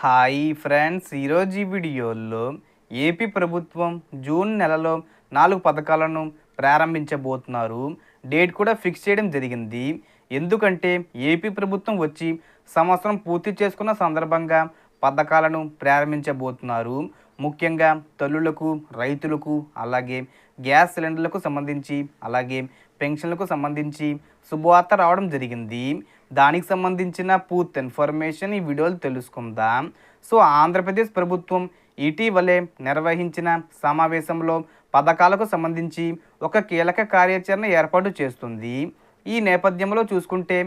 Hi friends, ఈరోజు ఈ వీడియోలో ఏపీ ప్రభుత్వం జూన్ నెలలో 4 పథకాలను ప్రారంభించబోతున్నారు. డేట్ కూడా ఫిక్స్ చేయడం జరిగింది. ఎందుకంటే ఏపీ ప్రభుత్వం వచ్చి సంవత్సరం పూర్తి చేసుకున్న సందర్భంగా పథకాలను ప్రారంభించబోతున్నారు. ముఖ్యంగా తల్లులకు, రైతులకు, అలాగే గ్యాస్ సిలిండర్లకు సంబంధించి, అలాగే పెన్షన్లకు సంబంధించి శుభవార్త రావడం జరిగింది. దానికి సంబంధించిన పూర్తి ఇన్ఫర్మేషన్ ఈ వీడియోలో తెలుసుకుందాం. సో ఆంధ్రప్రదేశ్ ప్రభుత్వం ఇటీవలే నిర్వహించిన సమావేశంలో పథకాలకు సంబంధించి ఒక కీలక కార్యాచరణ ఏర్పాటు చేస్తుంది. ఈ నేపథ్యంలో చూసుకుంటే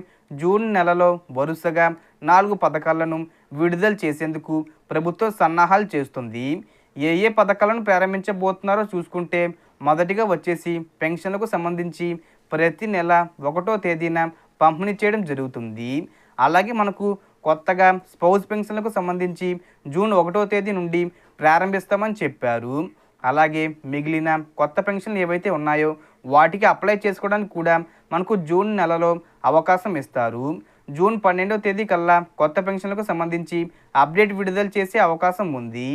జూన్ నెలలో వరుసగా 4 పథకాలను విడుదల చేసేందుకు ప్రభుత్వం సన్నాహాలు చేస్తుంది. ఏ పథకాలను ప్రారంభించబోతున్నారో చూసుకుంటే మొదటిగా వచ్చేసి పెన్షన్లకు సంబంధించి ప్రతి నెల 1వ తేదీన పంపిణీ చేయడం జరుగుతుంది. అలాగే మనకు కొత్తగా స్పౌస్ పెన్షన్లకు సంబంధించి జూన్ 1వ తేదీ నుండి ప్రారంభిస్తామని చెప్పారు. అలాగే మిగిలిన కొత్త పెన్షన్లు ఏవైతే ఉన్నాయో వాటికి అప్లై చేసుకోవడానికి కూడా మనకు జూన్ నెలలో అవకాశం ఇస్తారు. జూన్ 12వ తేదీ కల్లా కొత్త పెన్షన్లకు సంబంధించి అప్డేట్ విడుదల చేసే అవకాశం ఉంది.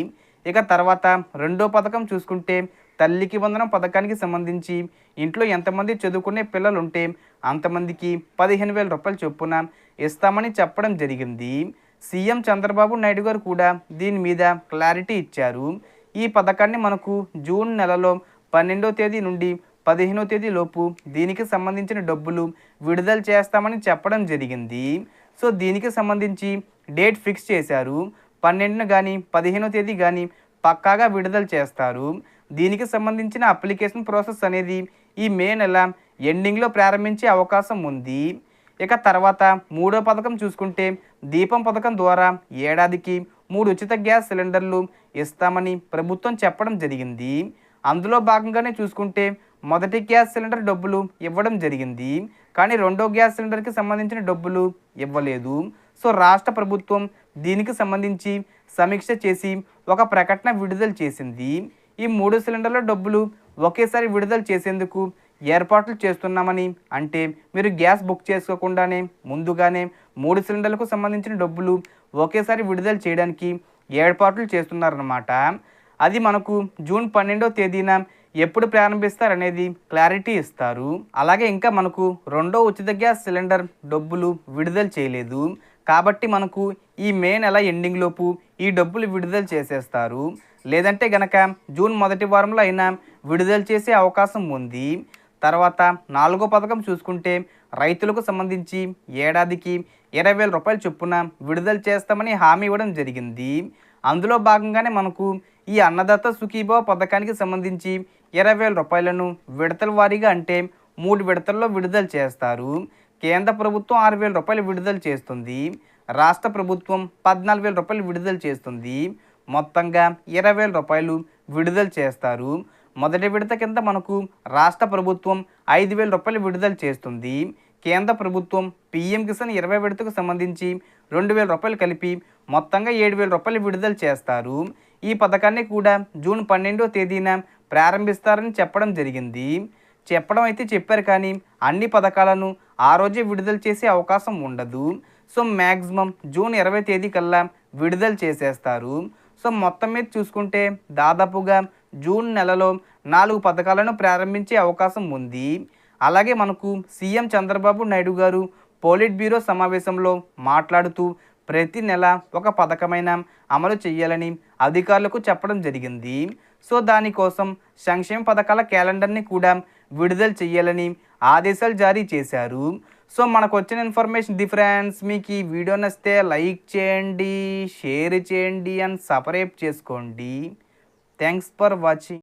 ఇక తర్వాత రెండో పథకం చూసుకుంటే తల్లికి వందనం పథకానికి సంబంధించి ఇంట్లో ఎంతమంది చదువుకునే పిల్లలు ఉంటే అంతమందికి 15,000 రూపాయలు చొప్పున ఇస్తామని చెప్పడం జరిగింది. సీఎం చంద్రబాబు నాయుడు గారు కూడా దీని మీద క్లారిటీ ఇచ్చారు. ఈ పథకాన్ని మనకు జూన్ నెలలో 12వ తేదీ నుండి 15వ తేదీ లోపు దీనికి సంబంధించిన డబ్బులు విడుదల చేస్తామని చెప్పడం జరిగింది. సో దీనికి సంబంధించి డేట్ ఫిక్స్ చేశారు. 12న కానీ 15వ తేదీ కానీ పక్కాగా విడుదల చేస్తారు. దీనికి సంబంధించిన అప్లికేషన్ ప్రాసెస్ అనేది ఈ మే నెల ఎండింగ్లో ప్రారంభించే అవకాశం ఉంది. ఇక తర్వాత మూడో పథకం చూసుకుంటే దీపం పథకం ద్వారా ఏడాదికి 3 ఉచిత గ్యాస్ సిలిండర్లు ఇస్తామని ప్రభుత్వం చెప్పడం జరిగింది. అందులో భాగంగానే చూసుకుంటే మొదటి గ్యాస్ సిలిండర్ డబ్బులు ఇవ్వడం జరిగింది, కానీ రెండో గ్యాస్ సిలిండర్కి సంబంధించిన డబ్బులు ఇవ్వలేదు. సో రాష్ట్ర ప్రభుత్వం దీనికి సంబంధించి సమీక్ష చేసి ఒక ప్రకటన విడుదల చేసింది. ఈ 3 సిలిండర్ల డబ్బులు ఒకేసారి విడుదల చేసేందుకు ఏర్పాట్లు చేస్తున్నామని, అంటే మీరు గ్యాస్ బుక్ చేసుకోకుండానే ముందుగానే 3 సిలిండర్లకు సంబంధించిన డబ్బులు ఒకేసారి విడుదల చేయడానికి ఏర్పాట్లు చేస్తున్నారన్నమాట. అది మనకు జూన్ 12వ తేదీన ఎప్పుడు ప్రారంభిస్తారనేది క్లారిటీ ఇస్తారు. అలాగే ఇంకా మనకు రెండో ఉచిత గ్యాస్ సిలిండర్ డబ్బులు విడుదల చేయలేదు, కాబట్టి మనకు ఈ మే నెల ఎండింగ్ లోపు ఈ డబ్బులు విడుదల చేసేస్తారు. లేదంటే గనక జూన్ మొదటి వారంలో అయినా విడుదల చేసే అవకాశం ఉంది. తర్వాత 4వ పథకం చూసుకుంటే రైతులకు సంబంధించి ఏడాదికి 20,000 రూపాయలు చొప్పున విడుదల చేస్తామని హామీ ఇవ్వడం జరిగింది. అందులో భాగంగానే మనకు ఈ అన్నదాత సుఖీభవ పథకానికి సంబంధించి 20,000 రూపాయలను విడతల వారీగా, అంటే 3 విడతల్లో విడుదల చేస్తారు. కేంద్ర ప్రభుత్వం 6,000 రూపాయలు విడుదల చేస్తుంది. రాష్ట్ర ప్రభుత్వం 14,000 రూపాయలు విడుదల చేస్తుంది. మొత్తంగా 20,000 రూపాయలు విడుదల చేస్తారు. మొదటి విడత కింద మనకు రాష్ట్ర ప్రభుత్వం 5,000 రూపాయలు విడుదల చేస్తుంది. కేంద్ర ప్రభుత్వం పీఎం కిసాన్ 20 విడతకు సంబంధించి 2,000 రూపాయలు కలిపి మొత్తంగా 7,000 రూపాయలు విడుదల చేస్తారు. ఈ పథకాన్ని కూడా జూన్ 12వ తేదీన ప్రారంభిస్తారని చెప్పడం జరిగింది. చెప్పడం అయితే చెప్పారు, కానీ అన్ని పథకాలను ఆ రోజే విడుదల చేసే అవకాశం ఉండదు. సో మ్యాక్సిమం జూన్ 20 తేదీ కల్లా విడుదల చేసేస్తారు. సో మొత్తం మీద చూసుకుంటే దాదాపుగా జూన్ నెలలో 4 పథకాలను ప్రారంభించే అవకాశం ఉంది. అలాగే మనకు సీఎం చంద్రబాబు నాయుడు గారు పోలిట్ బ్యూరో సమావేశంలో మాట్లాడుతూ ప్రతి నెల ఒక పథకమైన అమలు చేయాలని అధికారులకు చెప్పడం జరిగింది. సో దానికోసం సంక్షేమ పథకాల క్యాలెండర్ని కూడా విడుదల చేయాలని ఆదేశాలు జారీ చేశారు. సో మనకు వచ్చిన ఇన్ఫర్మేషన్ ఫ్రెండ్స్. మీకు ఈ వీడియో నచ్చితే లైక్ చేయండి, షేర్ చేయండి అండ్ సబ్స్క్రైబ్ చేసుకోండి. Thanks for watching.